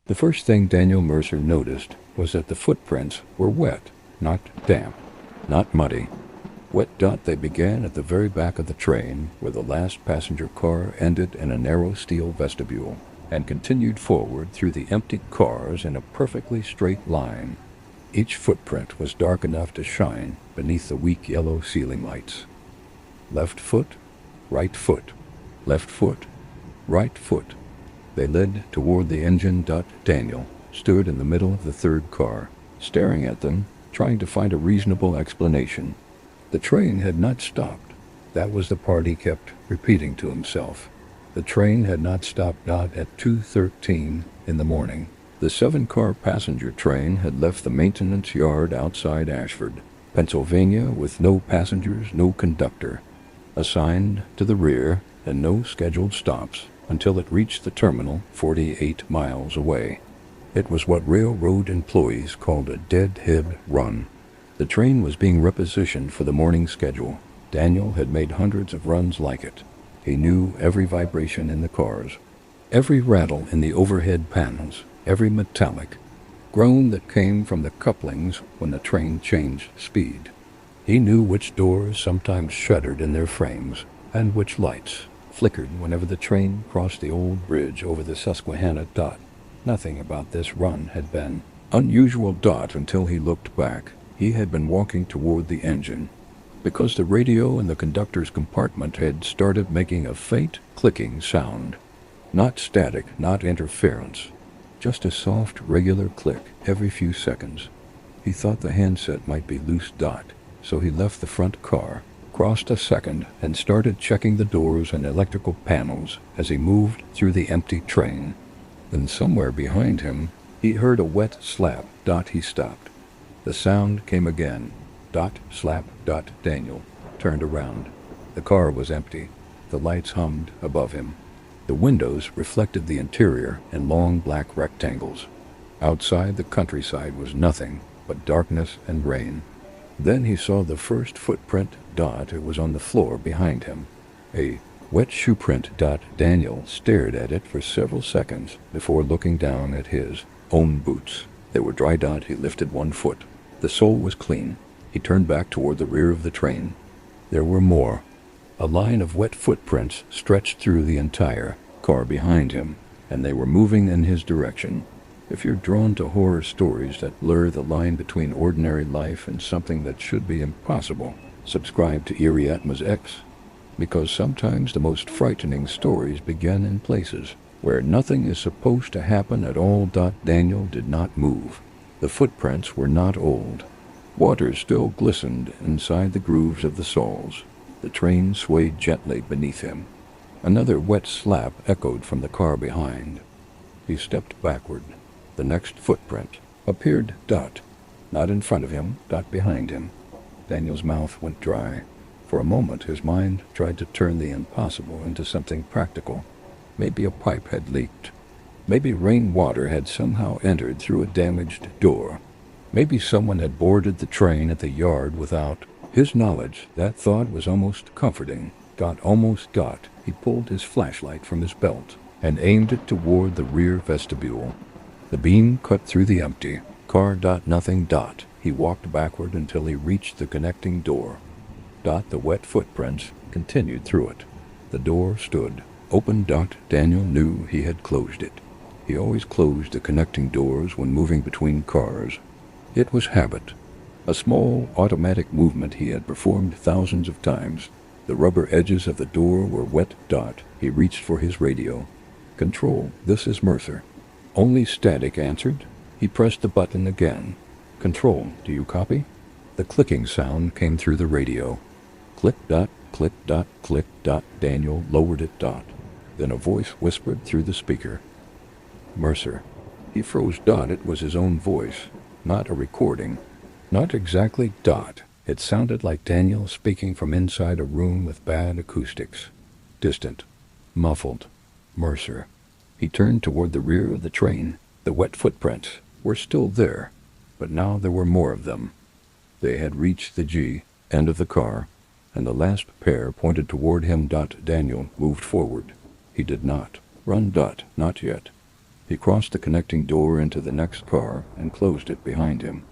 The first thing Daniel Mercer noticed was that the footprints were wet, not damp, not muddy. Wet. They began at the very back of the train, where the last passenger car ended in a narrow steel vestibule, and continued forward through the empty cars in a perfectly straight line. Each footprint was dark enough to shine beneath the weak yellow ceiling lights. Left foot, right foot, left foot, right foot. They led toward the engine. Daniel stood in the middle of the third car, staring at them, trying to find a reasonable explanation. The train had not stopped. That was the part he kept repeating to himself. The train had not stopped. At 2:13 in the morning. The 7-car passenger train had left the maintenance yard outside Ashford, Pennsylvania, with no passengers, no conductor, assigned to the rear, and no scheduled stops until it reached the terminal 48 miles away. It was what railroad employees called a deadhead run. The train was being repositioned for the morning schedule. Daniel had made hundreds of runs like it. He knew every vibration in the cars, every rattle in the overhead panels, every metallic groan that came from the couplings when the train changed speed. He knew which doors sometimes shuddered in their frames, and which lights flickered whenever the train crossed the old bridge over the Susquehanna. Nothing about this run had been unusual. Until he looked back. He had been walking toward the engine, because the radio in the conductor's compartment had started making a faint clicking sound. Not static, not interference, just a soft, regular click every few seconds. He thought the handset might be loose. So he left the front car, crossed a second, and started checking the doors and electrical panels as he moved through the empty train. Then somewhere behind him, he heard a wet slap. He stopped. The sound came again. Slap. Daniel turned around. The car was empty. The lights hummed above him. The windows reflected the interior in long black rectangles. Outside, the countryside was nothing but darkness and rain. Then he saw the first footprint. It was on the floor behind him. A wet shoe print. Daniel stared at it for several seconds before looking down at his own boots. They were dry. He lifted one foot. The sole was clean. He turned back toward the rear of the train. There were more. A line of wet footprints stretched through the entire car behind him, and they were moving in his direction. If you're drawn to horror stories that blur the line between ordinary life and something that should be impossible, subscribe to Eerie Atmas X, because sometimes the most frightening stories begin in places where nothing is supposed to happen at all. Daniel did not move. The footprints were not old. Water still glistened inside the grooves of the soles. The train swayed gently beneath him. Another wet slap echoed from the car behind. He stepped backward. The next footprint appeared. Not in front of him. Behind him. Daniel's mouth went dry. For a moment his mind tried to turn the impossible into something practical. Maybe a pipe had leaked. Maybe rainwater had somehow entered through a damaged door. Maybe someone had boarded the train at the yard without his knowledge. That thought was almost comforting. Almost. He pulled his flashlight from his belt and aimed it toward the rear vestibule. The beam cut through the empty car. Nothing. He walked backward until he reached the connecting door. The wet footprints continued through it. The door stood open. Daniel knew he had closed it. He always closed the connecting doors when moving between cars. It was habit, a small automatic movement he had performed thousands of times. The rubber edges of the door were wet. He reached for his radio. "Control, this is Mercer." Only static answered. He pressed the button again. "Control, do you copy?" The clicking sound came through the radio. Click. Click. Click. Daniel lowered it. Then a voice whispered through the speaker. "Mercer." He froze. It was his own voice, not a recording. Not exactly. It sounded like Daniel speaking from inside a room with bad acoustics. Distant. Muffled. Mercer. He turned toward the rear of the train. The wet footprints were still there, but now there were more of them. They had reached the end of the car, and the last pair pointed toward him. Daniel moved forward. He did not run. Not yet. He crossed the connecting door into the next car and closed it behind him.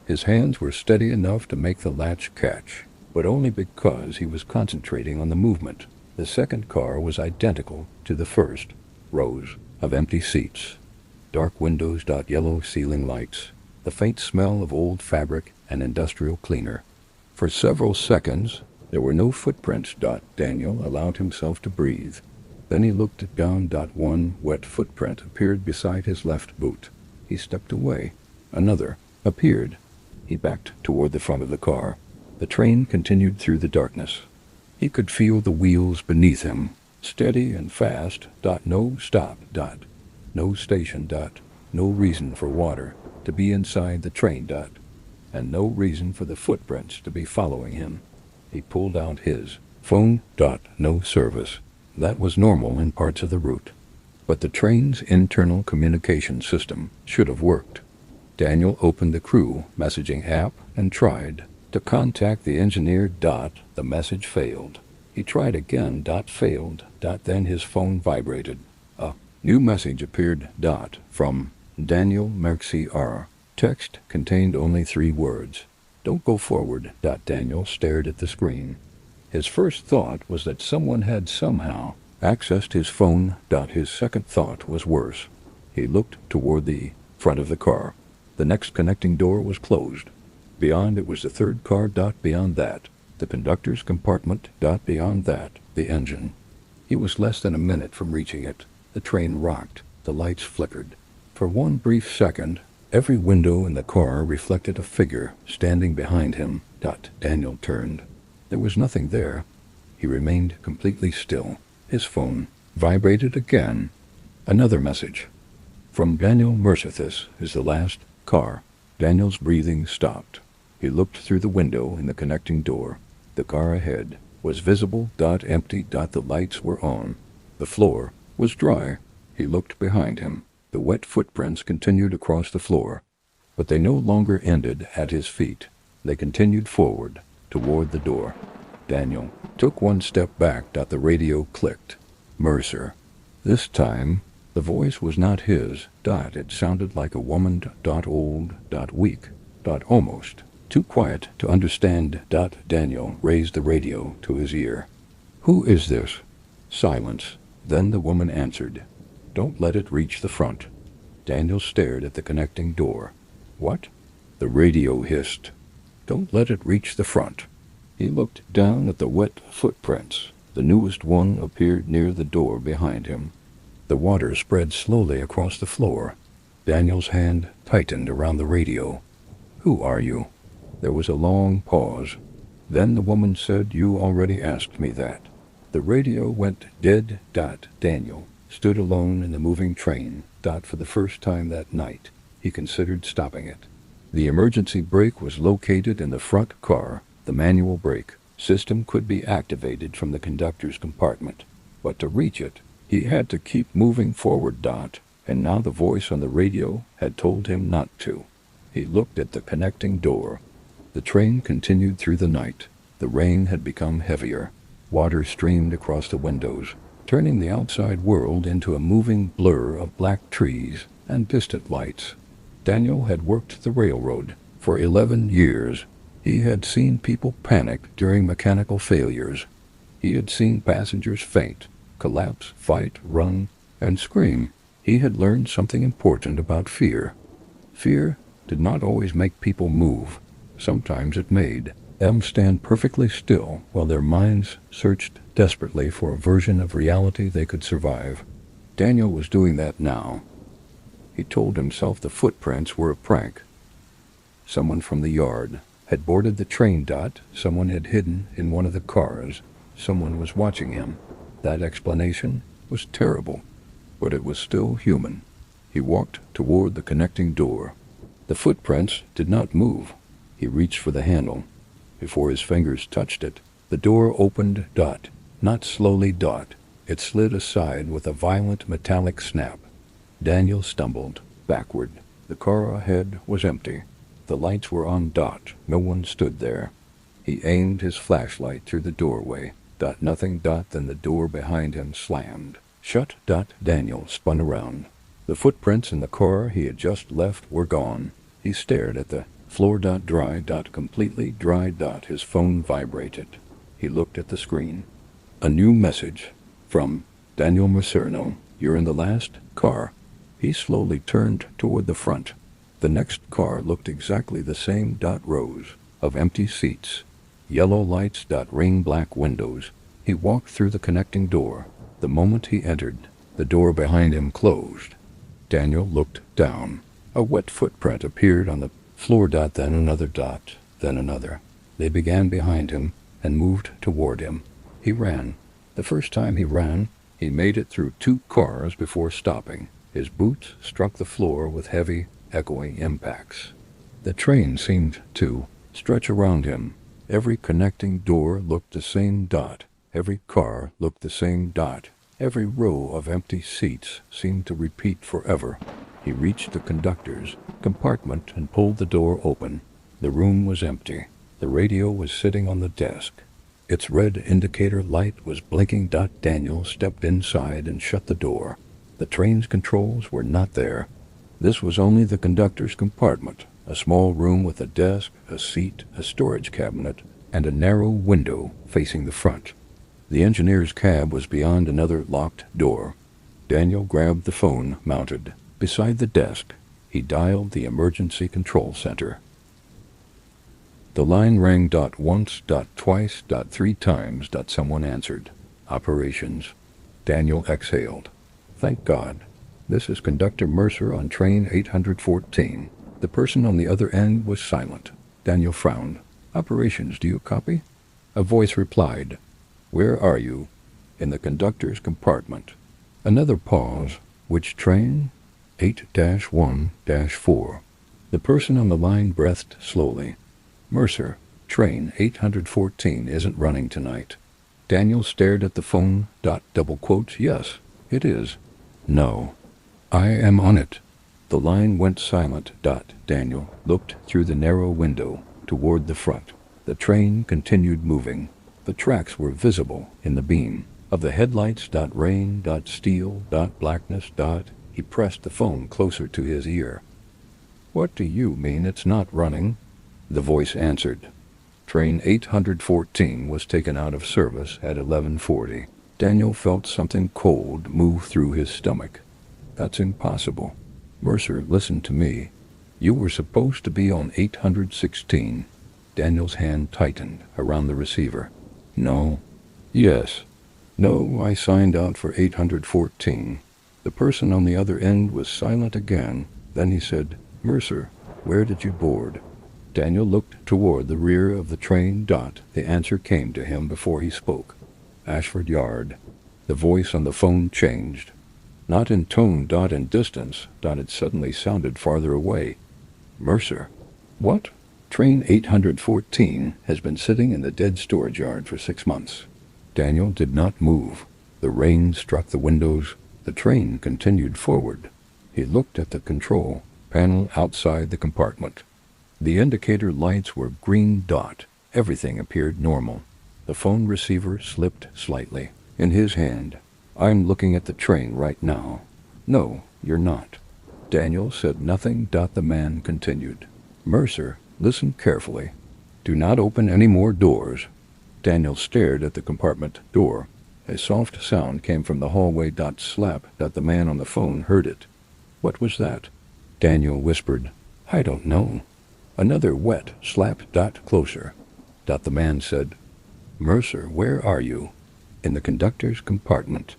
His hands were steady enough to make the latch catch, but only because he was concentrating on the movement. The second car was identical to the first. Rows of empty seats, dark windows, yellow ceiling lights, the faint smell of old fabric and industrial cleaner. For several seconds, there were no footprints. Daniel allowed himself to breathe. Then he looked down. One wet footprint appeared beside his left boot. He stepped away. Another appeared. He backed toward the front of the car. The train continued through the darkness. He could feel the wheels beneath him, steady and fast. No stop. No station. No reason for water to be inside the train. And no reason for the footprints to be following him. He pulled out his phone. No service. That was normal in parts of the route. But the train's internal communication system should have worked. Daniel opened the crew messaging app and tried to contact the engineer. The message failed. He tried again. Failed. Then his phone vibrated. A new message appeared. From Daniel Mercer. Text contained only 3 words. Don't go forward. Daniel stared at the screen. His first thought was that someone had somehow accessed his phone. His second thought was worse. He looked toward the front of the car. The next connecting door was closed. Beyond it was the third car. Beyond that, the conductor's compartment. Beyond that, the engine. He was less than a minute from reaching it. The train rocked. The lights flickered. For one brief second, every window in the car reflected a figure standing behind him. Daniel turned. There was nothing there. He remained completely still. His phone vibrated again. Another message. From Daniel Mercer. This is the last car. Daniel's breathing stopped. He looked through the window in the connecting door. The car ahead was visible. Empty. The lights were on. The floor was dry. He looked behind him. The wet footprints continued across the floor, but they no longer ended at his feet. They continued forward, toward the door. Daniel took one step back. The radio clicked. Mercer. This time, the voice was not his. It sounded like a woman. Old. Weak. Almost too quiet to understand. Daniel raised the radio to his ear. Who is this? Silence. Then the woman answered. Don't let it reach the front. Daniel stared at the connecting door. What? The radio hissed. Don't let it reach the front. He looked down at the wet footprints. The newest one appeared near the door behind him. The water spread slowly across the floor. Daniel's hand tightened around the radio. Who are you? There was a long pause. Then the woman said, You already asked me that. The radio went dead. Daniel stood alone in the moving train. For the first time that night, he considered stopping it. The emergency brake was located in the front car. The manual brake system could be activated from the conductor's compartment, but to reach it, he had to keep moving forward. And now the voice on the radio had told him not to. He looked at the connecting door. The train continued through the night. The rain had become heavier. Water streamed across the windows, turning the outside world into a moving blur of black trees and distant lights. Daniel had worked the railroad for 11 years. He had seen people panic during mechanical failures. He had seen passengers faint, collapse, fight, run, and scream. He had learned something important about fear. Fear did not always make people move. Sometimes it made them stand perfectly still while their minds searched desperately for a version of reality they could survive. Daniel was doing that now. He told himself the footprints were a prank. Someone from the yard had boarded the train. Someone had hidden in one of the cars. Someone was watching him. That explanation was terrible, but it was still human. He walked toward the connecting door. The footprints did not move. He reached for the handle. Before his fingers touched it, the door opened. Not slowly. It slid aside with a violent metallic snap. Daniel stumbled backward. The car ahead was empty. The lights were on. No one stood there. He aimed his flashlight through the doorway. Nothing. Then the door behind him slammed shut. Daniel spun around. The footprints in the car he had just left were gone. He stared at the floor. Dry. Completely dry. His phone vibrated. He looked at the screen. A new message from Daniel Mercer. "No, you're in the last car." He slowly turned toward the front. The next car looked exactly the same. Rows of empty seats, yellow lights. Ring black windows. He walked through the connecting door. The moment he entered, the door behind him closed. Daniel looked down. A wet footprint appeared on the floor. Then another. Then another. They began behind him and moved toward him. He ran. The first time he ran, he made it through 2 cars before stopping. His boots struck the floor with heavy, echoing impacts. The train seemed to stretch around him. Every connecting door looked the same. Every car looked the same. Every row of empty seats seemed to repeat forever. He reached the conductor's compartment and pulled the door open. The room was empty. The radio was sitting on the desk. Its red indicator light was blinking. Daniel stepped inside and shut the door. The train's controls were not there. This was only the conductor's compartment, a small room with a desk, a seat, a storage cabinet, and a narrow window facing the front. The engineer's cab was beyond another locked door. Daniel grabbed the phone mounted beside the desk. He dialed the emergency control center. The line rang. Once, twice, 3 times. Someone answered. "Operations." Daniel exhaled. "Thank God. This is Conductor Mercer on train 814. The person on the other end was silent. Daniel frowned. "Operations, do you copy?" A voice replied. "Where are you?" "In the conductor's compartment." Another pause. "Which train?" 8-1-4. The person on the line breathed slowly. "Mercer, train 814 isn't running tonight." Daniel stared at the phone. "Yes, it is." "No, I am on it." The line went silent. Daniel looked through the narrow window toward the front. The train continued moving. The tracks were visible in the beam of the headlights. Rain. Steel. Blackness. He pressed the phone closer to his ear. "What do you mean it's not running?" The voice answered. Train 814 was taken out of service at 11:40. Daniel felt something cold move through his stomach. "That's impossible. Mercer, listen to me. You were supposed to be on 816. Daniel's hand tightened around the receiver. "No." "Yes." "No, I signed out for 814. The person on the other end was silent again. Then he said, "Mercer, where did you board?" Daniel looked toward the rear of the train. The answer came to him before he spoke. "Ashford Yard." The voice on the phone changed. Not in tone. In distance. It suddenly sounded farther away. "Mercer." "What?" "Train 814 has been sitting in the dead storage yard for 6 months." Daniel did not move. The rain struck the windows. The train continued forward. He looked at the control panel outside the compartment. The indicator lights were green. Everything appeared normal. The phone receiver slipped slightly in his hand. "I'm looking at the train right now." "No, you're not." Daniel said nothing. The man continued. "Mercer, listen carefully. Do not open any more doors." Daniel stared at the compartment door. A soft sound came from the hallway. Slap. The man on the phone heard it. "What was that?" Daniel whispered. "I don't know." Another wet slap. Closer. The man said, "Mercer, where are you?" "In the conductor's compartment."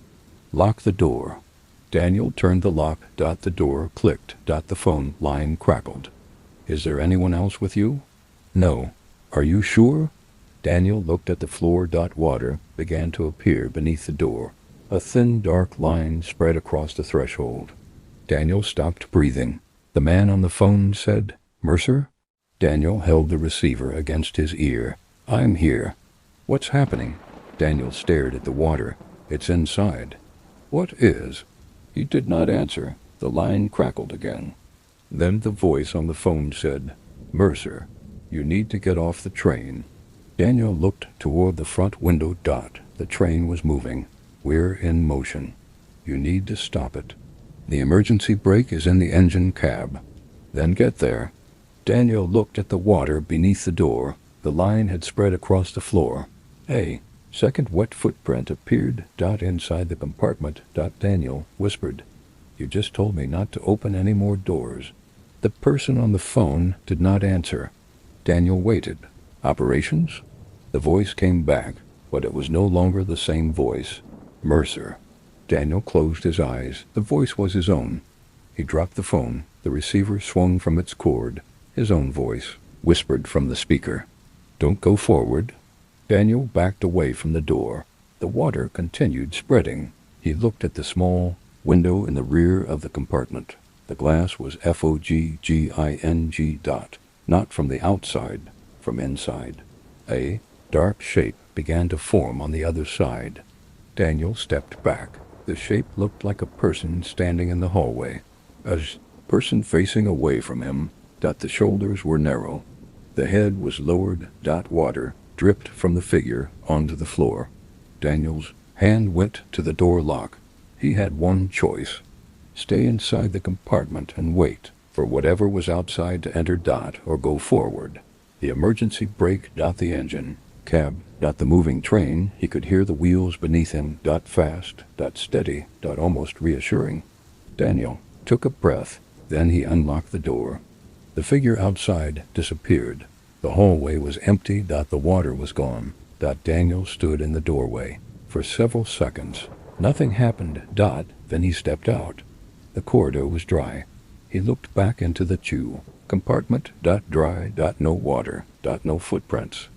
"Lock the door." Daniel turned the lock. The door clicked. The phone line crackled. "Is there anyone else with you?" "No." "Are you sure?" Daniel looked at the floor. Water began to appear beneath the door. A thin, dark line spread across the threshold. Daniel stopped breathing. The man on the phone said, "Mercer?" Daniel held the receiver against his ear. "I'm here." "What's happening?" Daniel stared at the water. "It's inside." "What is?" He did not answer. The line crackled again. Then the voice on the phone said, "Mercer, you need to get off the train." Daniel looked toward the front window. The train was moving. "We're in motion. You need to stop it." The emergency brake is in the engine cab. Then get there. Daniel looked at the water beneath the door. The line had spread across the floor. A second wet footprint appeared inside the compartment. Daniel whispered, "You just told me not to open any more doors." The person on the phone did not answer. Daniel waited. "Operations?" The voice came back, but it was no longer the same voice. Mercer. Daniel closed his eyes. The voice was his own. He dropped the phone. The receiver swung from its cord. His own voice whispered from the speaker, "Don't go forward." Daniel backed away from the door. The water continued spreading. He looked at the small window in the rear of the compartment. The glass was fogging. Not from the outside, from inside. A dark shape began to form on the other side. Daniel stepped back. The shape looked like a person standing in the hallway. A person facing away from him. The shoulders were narrow. The head was lowered. Water dripped from the figure onto the floor. Daniel's hand went to the door lock. He had one choice. Stay inside the compartment and wait for whatever was outside to enter. Or go forward. The emergency brake. The engine cab. The moving train. He could hear the wheels beneath him. Fast. Steady. Almost reassuring. Daniel took a breath. Then he unlocked the door. The figure outside disappeared. The hallway was empty. The water was gone. Daniel stood in the doorway. For several seconds, nothing happened. Then he stepped out. The corridor was dry. He looked back into the compartment. Dry. No water. No footprints.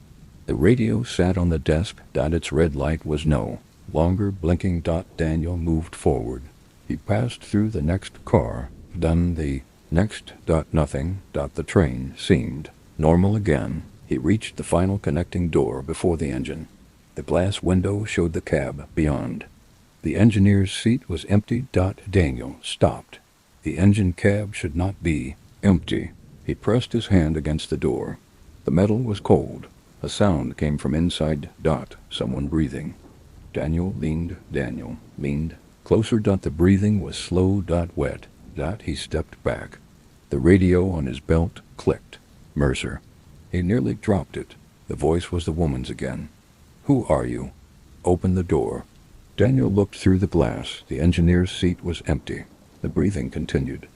The radio sat on the desk. Its red light was no longer blinking. Daniel moved forward. He passed through the next car. Then the next. Nothing. The train seemed normal again. He reached the final connecting door before the engine. The glass window showed the cab beyond. The engineer's seat was empty. Daniel stopped. The engine cab should not be empty. He pressed his hand against the door. The metal was cold. A sound came from inside. Someone breathing. Daniel leaned closer. The breathing was slow. Wet. He stepped back. The radio on his belt clicked. Mercer. He nearly dropped it. The voice was the woman's again. "Who are you?" "Open the door." Daniel looked through the glass. The engineer's seat was empty. The breathing continued.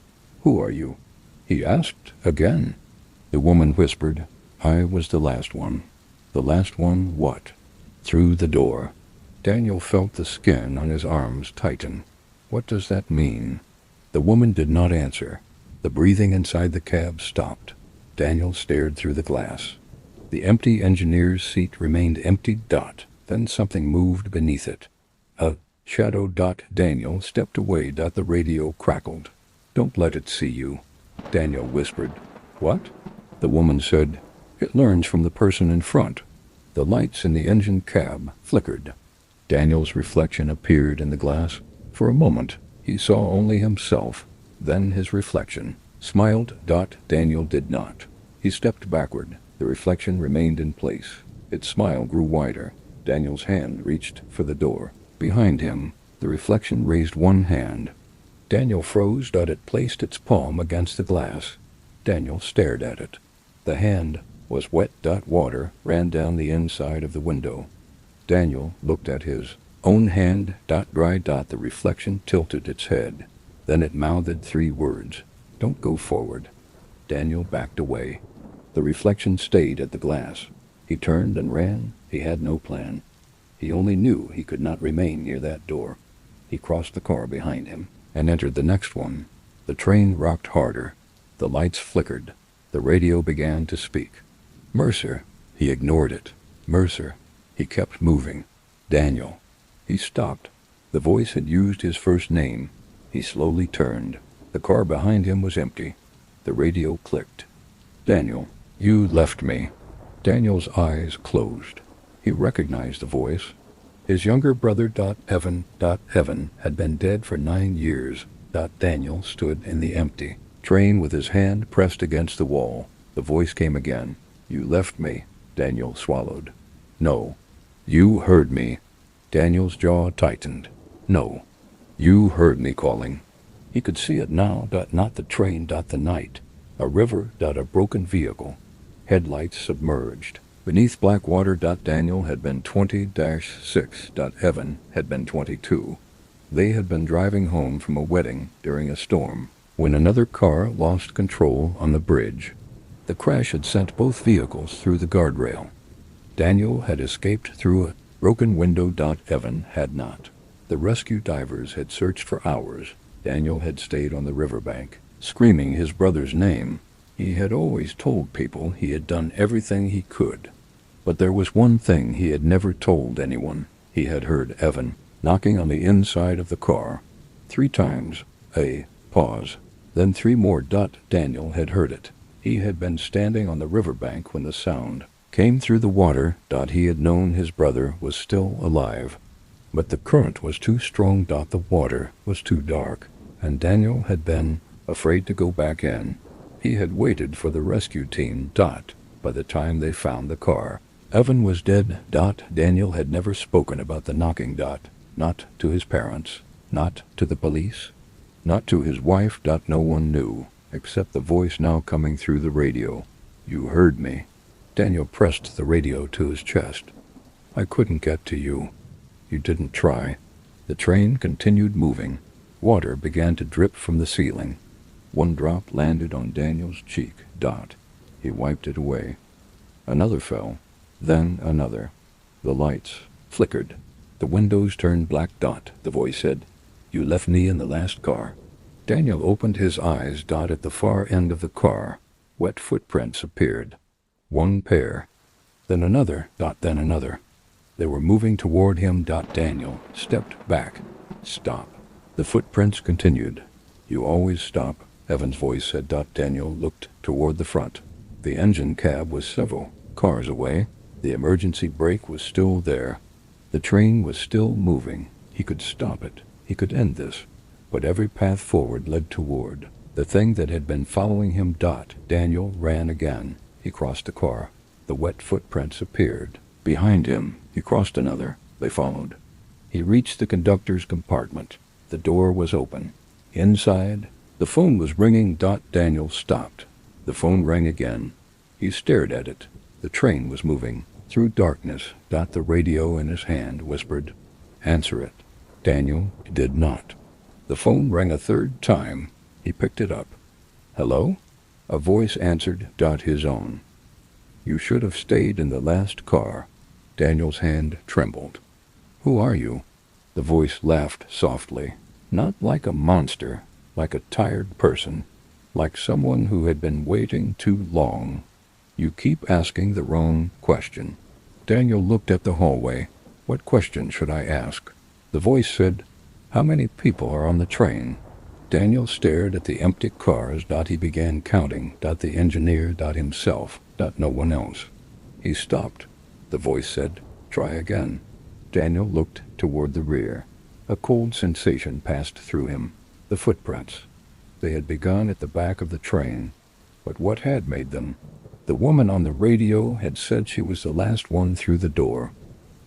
"Who are you?" he asked again. The woman whispered, "I was the last one." "The last one what?" "Through the door." Daniel felt the skin on his arms tighten. "What does that mean?" The woman did not answer. The breathing inside the cab stopped. Daniel stared through the glass. The empty engineer's seat remained empty. Then something moved beneath it. A shadow. Daniel stepped away. The radio crackled. "Don't let it see you," Daniel whispered. "What?" The woman said. "It learns from the person in front." The lights in the engine cab flickered. Daniel's reflection appeared in the glass. For a moment, he saw only himself. Then his reflection smiled. Daniel did not. He stepped backward. The reflection remained in place. Its smile grew wider. Daniel's hand reached for the door. Behind him, the reflection raised one hand. Daniel froze. It placed its palm against the glass. Daniel stared at it. The hand was wet. Water ran down the inside of the window. Daniel looked at his own hand. Dry. The reflection tilted its head. Then it mouthed 3 words. "Don't go forward." Daniel backed away. The reflection stayed at the glass. He turned and ran. He had no plan. He only knew he could not remain near that door. He crossed the car behind him and entered the next one. The train rocked harder. The lights flickered. The radio began to speak. "Mercer." He ignored it. "Mercer." He kept moving. "Daniel." He stopped. The voice had used his first name. He slowly turned. The car behind him was empty. The radio clicked. "Daniel, you left me." Daniel's eyes closed. He recognized the voice. His younger brother. Evan had been dead for 9 years. Daniel stood in the empty train with his hand pressed against the wall. The voice came again. "You left me." Daniel swallowed. "No." "You heard me." Daniel's jaw tightened. "No." "You heard me calling." He could see it now, not the train, the night. A river, a broken vehicle. Headlights submerged. Beneath black water, Daniel had been 20-6. Evan had been 22. They had been driving home from a wedding during a storm when another car lost control on the bridge. The crash had sent both vehicles through the guardrail. Daniel had escaped through a broken window. Evan had not. The rescue divers had searched for hours. Daniel had stayed on the riverbank, screaming his brother's name. He had always told people he had done everything he could. But there was one thing he had never told anyone. He had heard Evan knocking on the inside of the car. 3 times. A pause. Then 3 more. Daniel had heard it. He had been standing on the riverbank when the sound came through the water. He had known his brother was still alive. But the current was too strong. The water was too dark, and Daniel had been afraid to go back in. He had waited for the rescue team. By the time they found the car, Evan was dead. Daniel had never spoken about the knocking. Not to his parents, not to the police, not to his wife. No one knew, except the voice now coming through the radio. "You heard me." Daniel pressed the radio to his chest. "I couldn't get to you. You didn't try." The train continued moving. Water began to drip from the ceiling. 1 drop landed on Daniel's cheek. He wiped it away. Another fell, then another. The lights flickered. The windows turned black. The voice said, "You left me in the last car." Daniel opened his eyes. At the far end of the car, wet footprints appeared. 1 pair, then another. Then another. They were moving toward him. Daniel stepped back. "Stop." The footprints continued. "You always stop," Evan's voice said. Daniel looked toward the front. The engine cab was several cars away. The emergency brake was still there. The train was still moving. He could stop it. He could end this. But every path forward led toward the thing that had been following him. Daniel ran again. He crossed the car. The wet footprints appeared. Behind him, he crossed another. They followed. He reached the conductor's compartment. The door was open. Inside, the phone was ringing. Daniel stopped. The phone rang again. He stared at it. The train was moving through darkness. The radio in his hand whispered, "Answer it." Daniel did not. The phone rang a 3rd time. He picked it up. "Hello?" A voice answered. His own. "You should have stayed in the last car." Daniel's hand trembled. "Who are you?" The voice laughed softly. Not like a monster, like a tired person, like someone who had been waiting too long. "You keep asking the wrong question." Daniel looked at the hallway. "What question should I ask?" The voice said, "How many people are on the train?" Daniel stared at the empty cars. He began counting. The engineer, himself, no one else. He stopped. The voice said, "Try again." Daniel looked toward the rear. A cold sensation passed through him. The footprints. They had begun at the back of the train. But what had made them? The woman on the radio had said she was the last one through the door.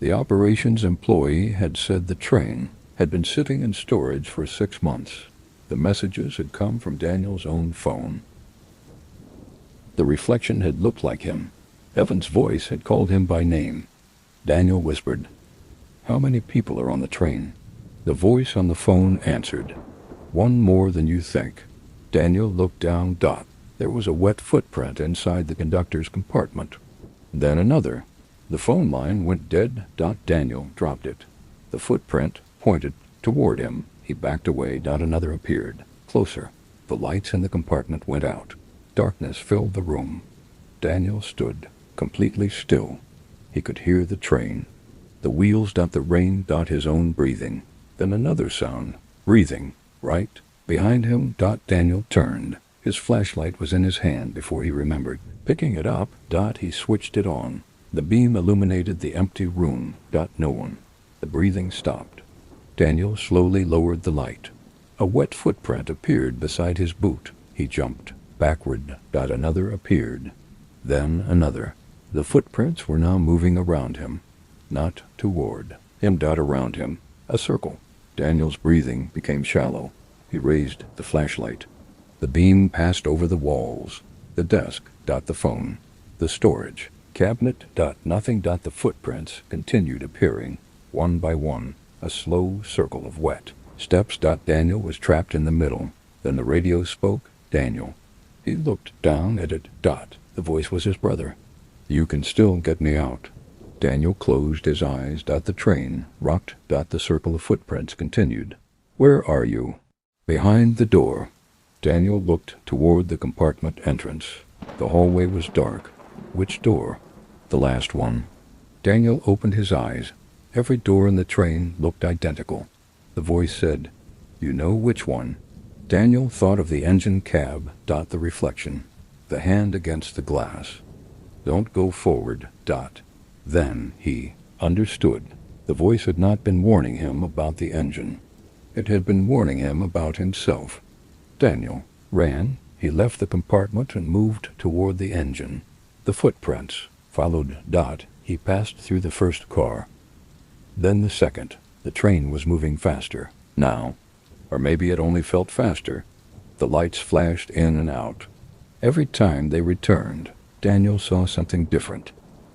The operations employee had said the train had been sitting in storage for 6 months. The messages had come from Daniel's own phone. The reflection had looked like him. Evan's voice had called him by name. Daniel whispered, "How many people are on the train?" The voice on the phone answered, "One more than you think." Daniel looked down. There was a wet footprint inside the conductor's compartment. Then another. The phone line went dead. Daniel dropped it. The footprint pointed toward him. He backed away. Another appeared, closer. The lights in the compartment went out. Darkness filled the room. Daniel stood, completely still. He could hear the train. The wheels. The rain. His own breathing. Then another sound. Breathing. Right behind him. Daniel turned. His flashlight was in his hand before he remembered. Picking it up, he switched it on. The beam illuminated the empty room. No one. The breathing stopped. Daniel slowly lowered the light. A wet footprint appeared beside his boot. He jumped backward. Another appeared. Then another. The footprints were now moving around him, not toward him. Around him. A circle. Daniel's breathing became shallow. He raised the flashlight. The beam passed over the walls, the desk, the phone, the storage cabinet, nothing. The footprints continued appearing, one by one, a slow circle of wet steps. Daniel was trapped in the middle. Then the radio spoke. Daniel. He looked down at it. The voice was his brother. You can still get me out. Daniel closed his eyes. The train rocked. The circle of footprints continued. Where are you? Behind the door. Daniel looked toward the compartment entrance. The hallway was dark. Which door? The last one. Daniel opened his eyes. Every door in the train looked identical. The voice said, You know which one? Daniel thought of the engine cab. The reflection. The hand against the glass. Don't go forward. Then he understood. The voice had not been warning him about the engine. It had been warning him about himself. Daniel ran. He left the compartment and moved toward the engine. The footprints followed. He passed through the first car. Then the second. The train was moving faster now. Or maybe it only felt faster. The lights flashed in and out. Every time they returned, Daniel saw something different.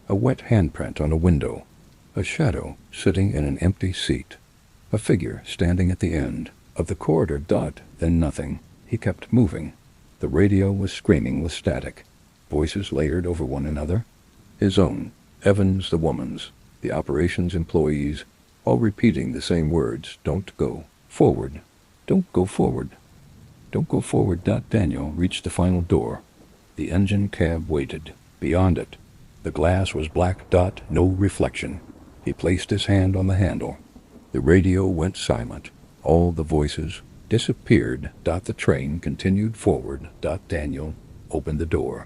A wet handprint on a window. A shadow sitting in an empty seat. A figure standing at the end of the corridor. Then nothing. He kept moving. The radio was screaming with static. Voices layered over one another. His own, Evan's, the woman's, the operations employees, all repeating the same words. Don't go forward. Don't go forward. Don't go forward. Daniel reached the final door. The engine cab waited. Beyond it, the glass was black. No reflection. He placed his hand on the handle. The radio went silent. All the voices disappeared. The train continued forward. Daniel opened the door.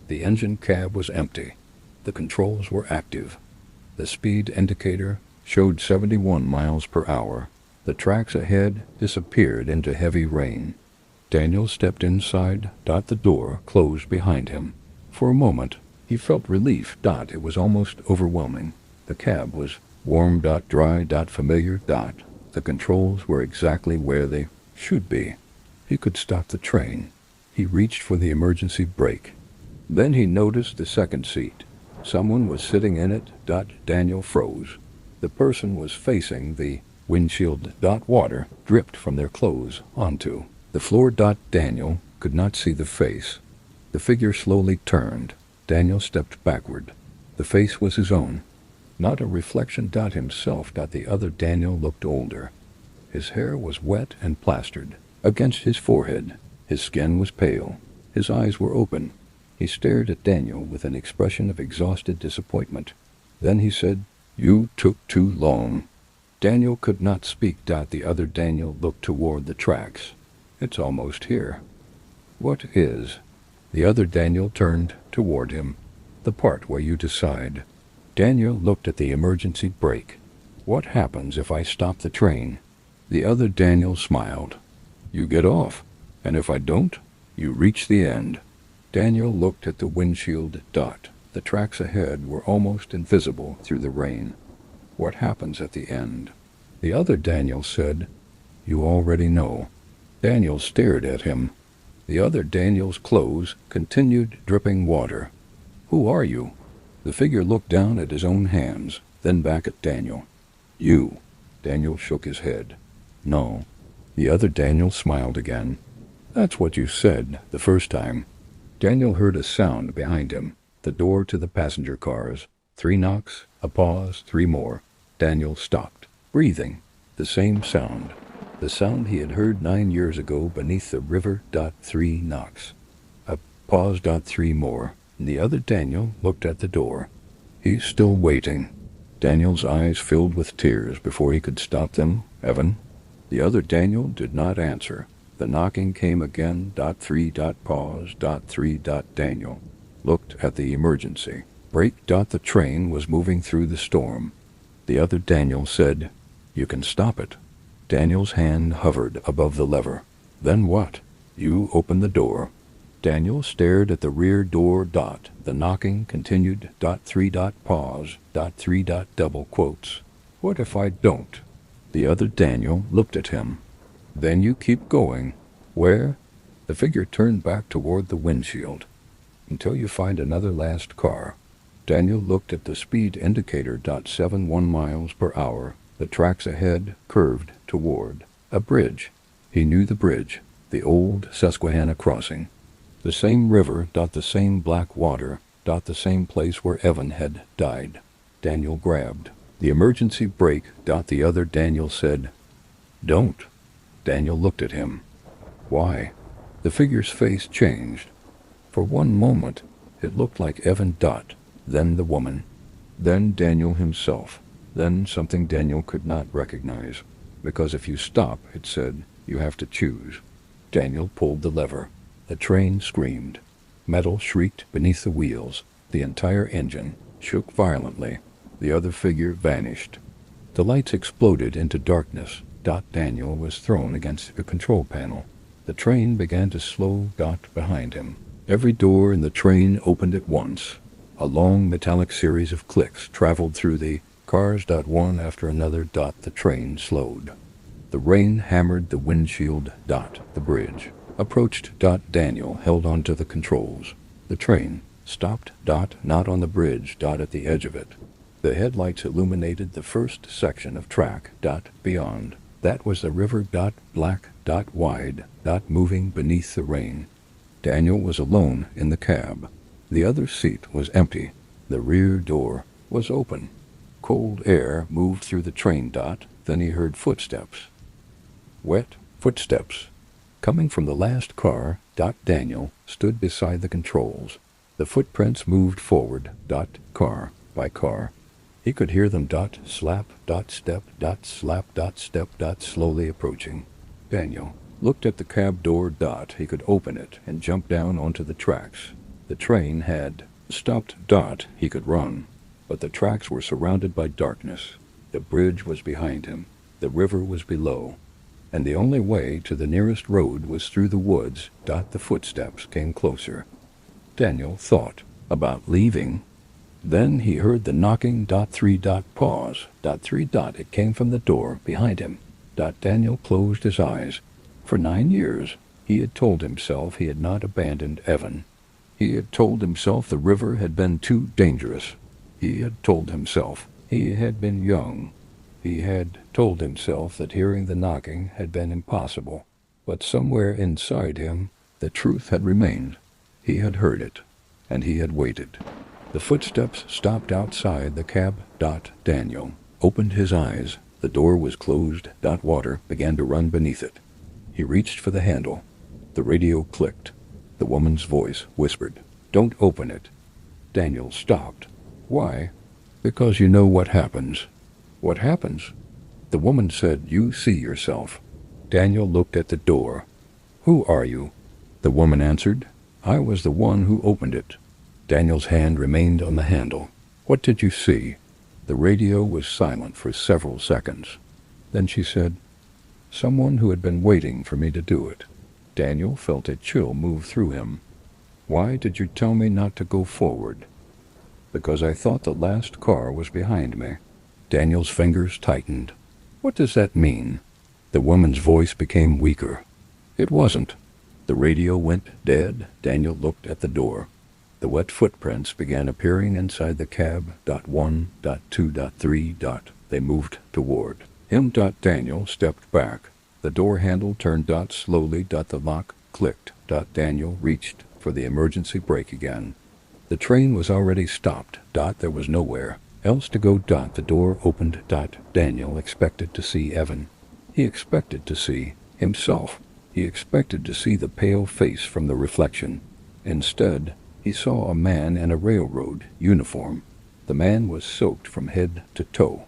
The engine cab was empty. The controls were active. The speed indicator showed 71 miles per hour. The tracks ahead disappeared into heavy rain. Daniel stepped inside. The door closed behind him. For a moment, he felt relief. It was almost overwhelming. The cab was warm. Dry. Familiar. The controls were exactly where they should be. He could stop the train. He reached for the emergency brake. Then he noticed the second seat. Someone was sitting in it. Daniel froze. The person was facing the windshield. Water dripped from their clothes onto the floor. Daniel could not see the face. The figure slowly turned. Daniel stepped backward. The face was his own. Not a reflection. Himself. The other Daniel looked older. His hair was wet and plastered against his forehead. His skin was pale. His eyes were open. He stared at Daniel with an expression of exhausted disappointment. Then he said, You took too long. Daniel could not speak. The other Daniel looked toward the tracks. It's almost here. What is? The other Daniel turned toward him. The part where you decide. Daniel looked at the emergency brake. What happens if I stop the train? The other Daniel smiled. You get off, and if I don't, you reach the end. Daniel looked at the windshield. The tracks ahead were almost invisible through the rain. What happens at the end? The other Daniel said, You already know. Daniel stared at him. The other Daniel's clothes continued dripping water. Who are you? The figure looked down at his own hands, then back at Daniel. You. Daniel shook his head. No. The other Daniel smiled again. That's what you said the first time. Daniel heard a sound behind him. The door to the passenger cars. 3 knocks, a pause, 3 more. Daniel stopped, breathing. The same sound. The sound he had heard 9 years ago beneath the river. 3 knocks. A pause. 3 more. The other Daniel looked at the door. He's still waiting. Daniel's eyes filled with tears before he could stop them. Evan? The other Daniel did not answer. The knocking came again. 3. Pause. 3. Daniel looked at the emergency brake. The train was moving through the storm. The other Daniel said, You can stop it. Daniel's hand hovered above the lever. Then what? You open the door. Daniel stared at the rear door. The knocking continued. 3. Pause. 3. Double quotes. What if I don't? The other Daniel looked at him. Then you keep going. Where? The figure turned back toward the windshield. Until you find another last car. Daniel looked at the speed indicator. 71 miles per hour. The tracks ahead curved toward a bridge. He knew the bridge, the old Susquehanna crossing. The same river. The same black water. The same place where Evan had died. Daniel grabbed the emergency brake. The other Daniel said, "Don't." Daniel looked at him. Why? The figure's face changed. For one moment, it looked like Evan. Then the woman. Then Daniel himself. Then something Daniel could not recognize. Because if you stop, it said, you have to choose. Daniel pulled the lever. The train screamed. Metal shrieked beneath the wheels. The entire engine shook violently. The other figure vanished. The lights exploded into darkness. Daniel was thrown against the control panel. The train began to slow. Behind him. Every door in the train opened at once. A long metallic series of clicks traveled through the cars. One after another. The train slowed. The rain hammered the windshield. The bridge approached. Daniel held onto the controls. The train stopped. Not on the bridge. At the edge of it. The headlights illuminated the first section of track. Beyond. That was the river. Black. Wide. Moving beneath the rain. Daniel was alone in the cab. The other seat was empty. The rear door was open. Cold air moved through the train. Then he heard footsteps. Wet footsteps. Coming from the last car. Daniel stood beside the controls. The footprints moved forward. Car by car. He could hear them. Slap. Step. Slap. Step. Slowly approaching. Daniel looked at the cab door. He could open it and jump down onto the tracks. The train had stopped. He could run, but the tracks were surrounded by darkness. The bridge was behind him. The river was below. And the only way to the nearest road was through the woods. The footsteps came closer. Daniel thought about leaving. Then he heard the knocking. 3. Pause. 3. It came from the door behind him. Daniel closed his eyes. For 9 years, he had told himself he had not abandoned Evan. He had told himself the river had been too dangerous. He had told himself he had been young. He had told himself that hearing the knocking had been impossible. But somewhere inside him, the truth had remained. He had heard it, and he had waited. The footsteps stopped outside the cab. Daniel opened his eyes. The door was closed. Water began to run beneath it. He reached for the handle. The radio clicked. The woman's voice whispered, "Don't open it." Daniel stopped. Why? Because you know what happens. What happens? The woman said, "You see yourself." Daniel looked at the door. "Who are you?" The woman answered, "I was the one who opened it." Daniel's hand remained on the handle. "What did you see?" The radio was silent for several seconds. Then she said, "Someone who had been waiting for me to do it." Daniel felt a chill move through him. "Why did you tell me not to go forward?" "Because I thought the last car was behind me." Daniel's fingers tightened. "What does that mean?" The woman's voice became weaker. "It wasn't." The radio went dead. Daniel looked at the door. The wet footprints began appearing inside the cab. 1, 2, 3. They moved toward him. Daniel stepped back. The door handle turned. Slowly. The lock clicked. Daniel reached for the emergency brake again. The train was already stopped. There was nowhere else to go. The door opened. Daniel expected to see Evan. He expected to see himself. He expected to see the pale face from the reflection. Instead, he saw a man in a railroad uniform. The man was soaked from head to toe.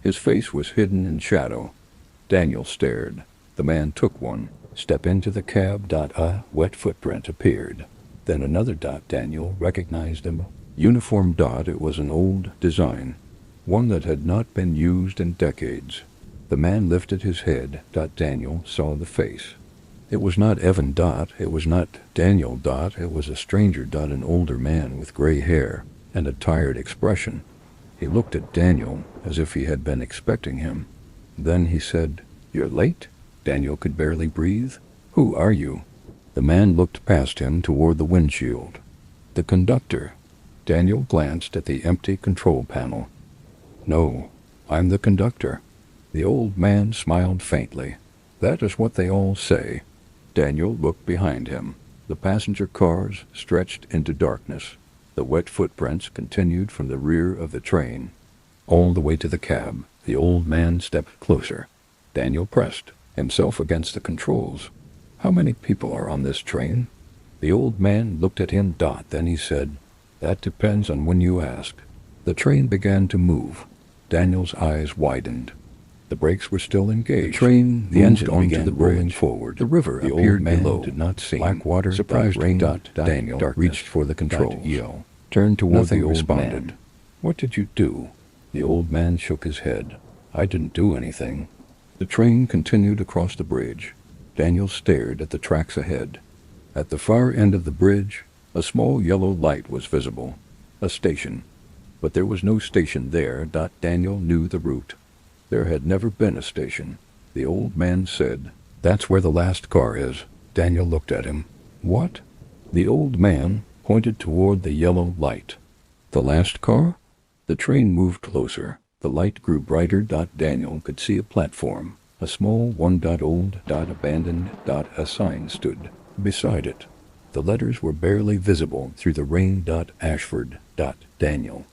His face was hidden in shadow. Daniel stared. The man took one step into the cab. A wet footprint appeared. Then another. Daniel recognized him. Uniform. It was an old design, one that had not been used in decades. The man lifted his head. Daniel saw the face. It was not Evan. It was not Daniel. It was a stranger. An older man with gray hair and a tired expression. He looked at Daniel as if he had been expecting him. Then he said, "You're late?" Daniel could barely breathe. "Who are you?" The man looked past him toward the windshield. "The conductor." Daniel glanced at the empty control panel. "No, I'm the conductor." The old man smiled faintly. "That is what they all say." Daniel looked behind him. The passenger cars stretched into darkness. The wet footprints continued from the rear of the train. All the way to the cab, the old man stepped closer. Daniel pressed himself against the controls. "How many people are on this train?" The old man looked at him. Then he said, "That depends on when you ask." The train began to move. Daniel's eyes widened. The brakes were still engaged. The engine began rolling forward. The river appeared below. Did not see. Black water. Surprised rain. Daniel reached for the controls. Turned toward the old man. "What did you do?" The old man shook his head. "I didn't do anything." The train continued across the bridge. Daniel stared at the tracks ahead. At the far end of the bridge, a small yellow light was visible. A station. But there was no station there. Daniel knew the route. There had never been a station. The old man said, "That's where the last car is." Daniel looked at him. "What?" The old man pointed toward the yellow light. "The last car?" The train moved closer. The light grew brighter. Daniel could see a platform. A small old abandoned a sign stood beside it. The letters were barely visible through the rain. Ashford. Daniel.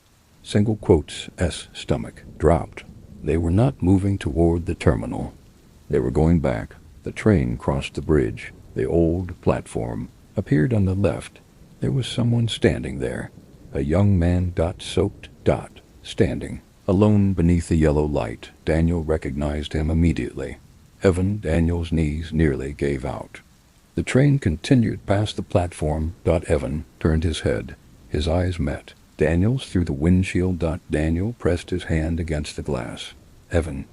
Single quotes. S. Stomach dropped. They were not moving toward the terminal. They were going back. The train crossed the bridge. The old platform appeared on the left. There was someone standing there. A young man. Soaked. Standing alone beneath the yellow light. Daniel recognized him immediately. Evan. Daniel's knees nearly gave out. The train continued past the platform. Evan turned his head. His eyes met Daniel's through the windshield. Daniel pressed his hand against the glass. "Evan."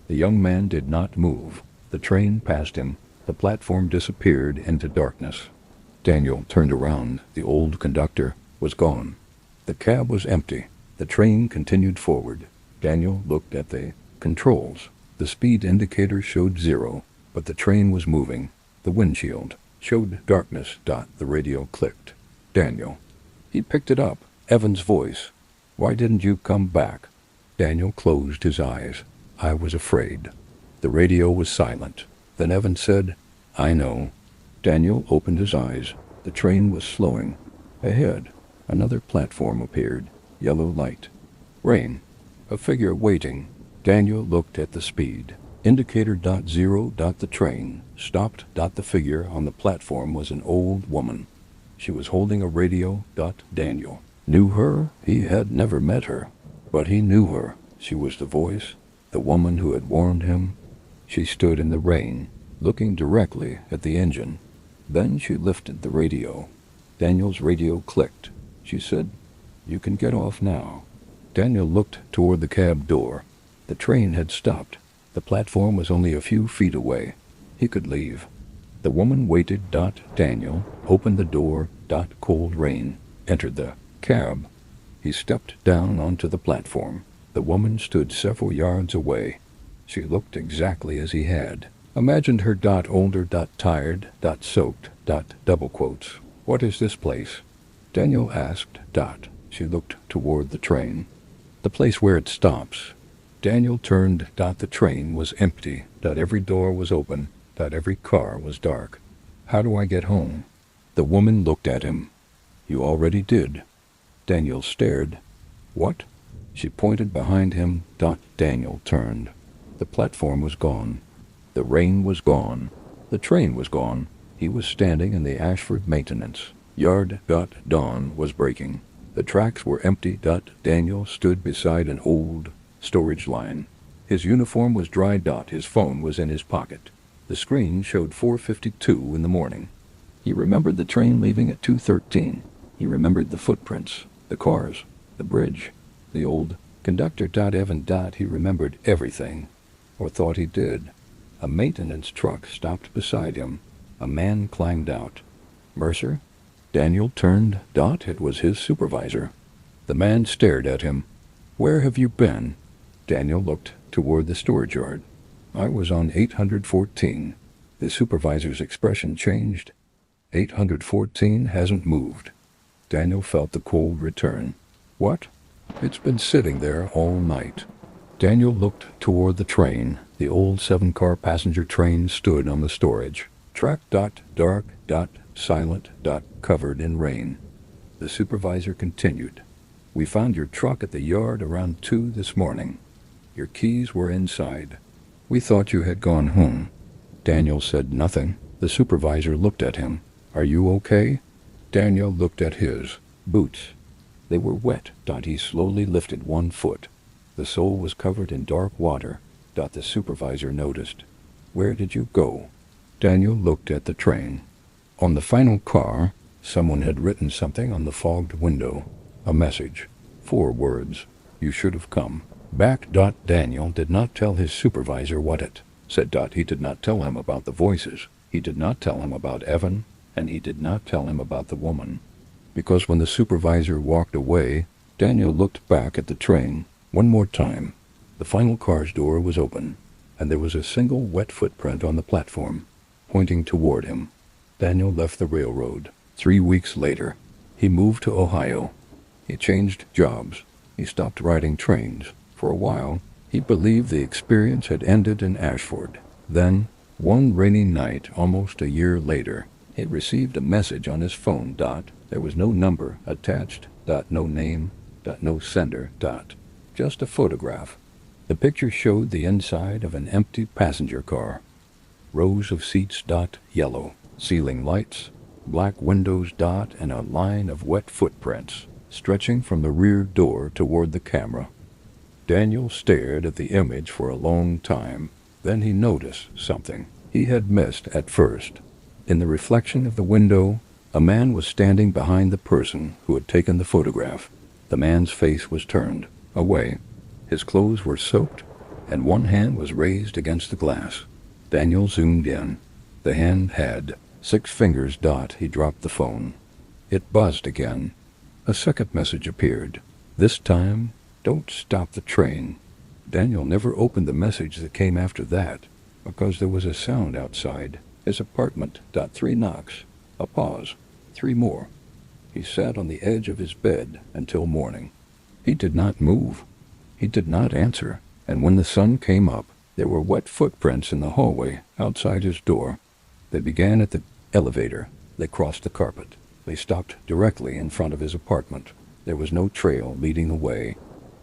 The young man did not move. The train passed him. The platform disappeared into darkness. Daniel turned around. The old conductor was gone. The cab was empty. The train continued forward. Daniel looked at the controls. The speed indicator showed 0, but the train was moving. The windshield showed darkness. The radio clicked. "Daniel." He picked it up. Evan's voice. "Why didn't you come back?" Daniel closed his eyes. "I was afraid." The radio was silent. Then Evan said, "I know." Daniel opened his eyes. The train was slowing. Ahead, another platform appeared. Yellow light. Rain. A figure waiting. Daniel looked at the speed. Indicator. 0. The train stopped. The figure on the platform was an old woman. She was holding a radio. Daniel knew her. He had never met her, but he knew her. She was the voice, the woman who had warned him. She stood in the rain, looking directly at the engine. Then she lifted the radio. Daniel's radio clicked. She said, "You can get off now." Daniel looked toward the cab door. The train had stopped. The platform was only a few feet away. He could leave. The woman waited. Daniel opened the door. Cold rain entered the cab. He stepped down onto the platform. The woman stood several yards away. She looked exactly as he had. Imagined her. Older. Tired. Soaked. Double quotes. "What is this place?" Daniel asked. She looked toward the train. "The place where it stops." Daniel turned. The train was empty. Every door was open. Every car was dark. "How do I get home?" The woman looked at him. "You already did." Daniel stared. "What?" She pointed behind him. Daniel turned. The platform was gone. The rain was gone. The train was gone. He was standing in the Ashford maintenance yard. Dawn was breaking. The tracks were empty. Daniel stood beside an old storage line. His uniform was dry. His phone was in his pocket. The screen showed 4:52 in the morning. He remembered the train leaving at 2:13. He remembered the footprints, the cars, the bridge, the old conductor. Evan. He remembered everything, or thought he did. A maintenance truck stopped beside him. A man climbed out. "Mercer?" Daniel turned. It was his supervisor. The man stared at him. "Where have you been?" Daniel looked toward the storage yard. I was on 814. The supervisor's expression changed. 814 hasn't moved. Daniel felt the cold return. What? It's been sitting there all night. Daniel looked toward the train. The old 7-car passenger train stood on the storage. Track. Dark. Silent. Covered in rain. The supervisor continued. We found your truck at the yard around 2 this morning. Your keys were inside. We thought you had gone home. Daniel said nothing. The supervisor looked at him. Are you okay? Daniel looked at his boots. They were wet. He slowly lifted one foot. The sole was covered in dark water. The supervisor noticed. Where did you go? Daniel looked at the train. On the final car, someone had written something on the fogged window. A message. 4 words. You should have come back. Daniel did not tell his supervisor what it said. He did not tell him about the voices. He did not tell him about Evan, and he did not tell him about the woman. Because when the supervisor walked away, Daniel looked back at the train one more time. The final car's door was open, and there was a single wet footprint on the platform, pointing toward him. Daniel left the railroad. 3 weeks later, he moved to Ohio. He changed jobs. He stopped riding trains. For a while, he believed the experience had ended in Ashford. Then, one rainy night, almost a year later, he received a message on his phone. There was no number attached. No name. No sender. Just a photograph. The picture showed the inside of an empty passenger car. Rows of seats. Yellow. Ceiling lights. Black windows. And a line of wet footprints stretching from the rear door toward the camera. Daniel stared at the image for a long time. Then he noticed something he had missed at first. In the reflection of the window, a man was standing behind the person who had taken the photograph. The man's face was turned away. His clothes were soaked, and one hand was raised against the glass. Daniel zoomed in. The hand had 6 fingers. He dropped the phone. It buzzed again. A second message appeared. This time, don't stop the train. Daniel never opened the message that came after that, because there was a sound outside his apartment. 3 knocks. A pause. 3 more. He sat on the edge of his bed until morning. He did not move. He did not answer, and when the sun came up, there were wet footprints in the hallway outside his door. They began at the elevator. They crossed the carpet. They stopped directly in front of his apartment. There was no trail leading the way.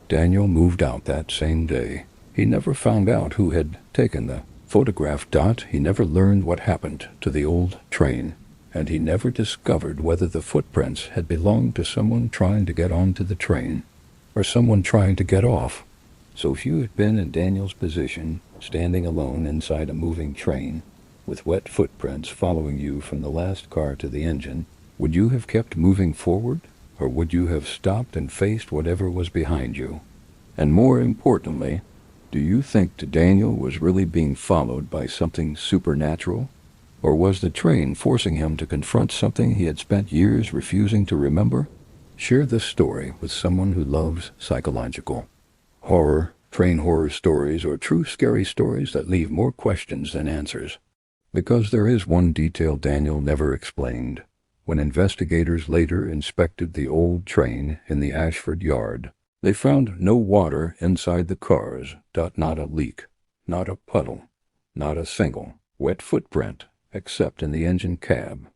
Daniel moved out that same day. He never found out who had taken the photograph. He never learned what happened to the old train, and he never discovered whether the footprints had belonged to someone trying to get onto the train or someone trying to get off. So if you had been in Daniel's position, standing alone inside a moving train, with wet footprints following you from the last car to the engine, would you have kept moving forward, or would you have stopped and faced whatever was behind you? And more importantly, do you think Daniel was really being followed by something supernatural? Or was the train forcing him to confront something he had spent years refusing to remember? Share this story with someone who loves psychological horror, train horror stories, or true scary stories that leave more questions than answers. Because there is one detail Daniel never explained. When investigators later inspected the old train in the Ashford yard, they found no water inside the cars. Not a leak, not a puddle, not a single wet footprint, except in the engine cab.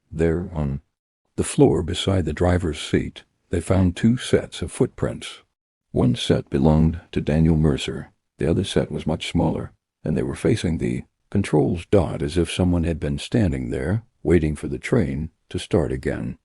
There, on the floor beside the driver's seat, they found 2 sets of footprints. One set belonged to Daniel Mercer. The other set was much smaller, and they were facing the controls. As if someone had been standing there, waiting for the train to start again.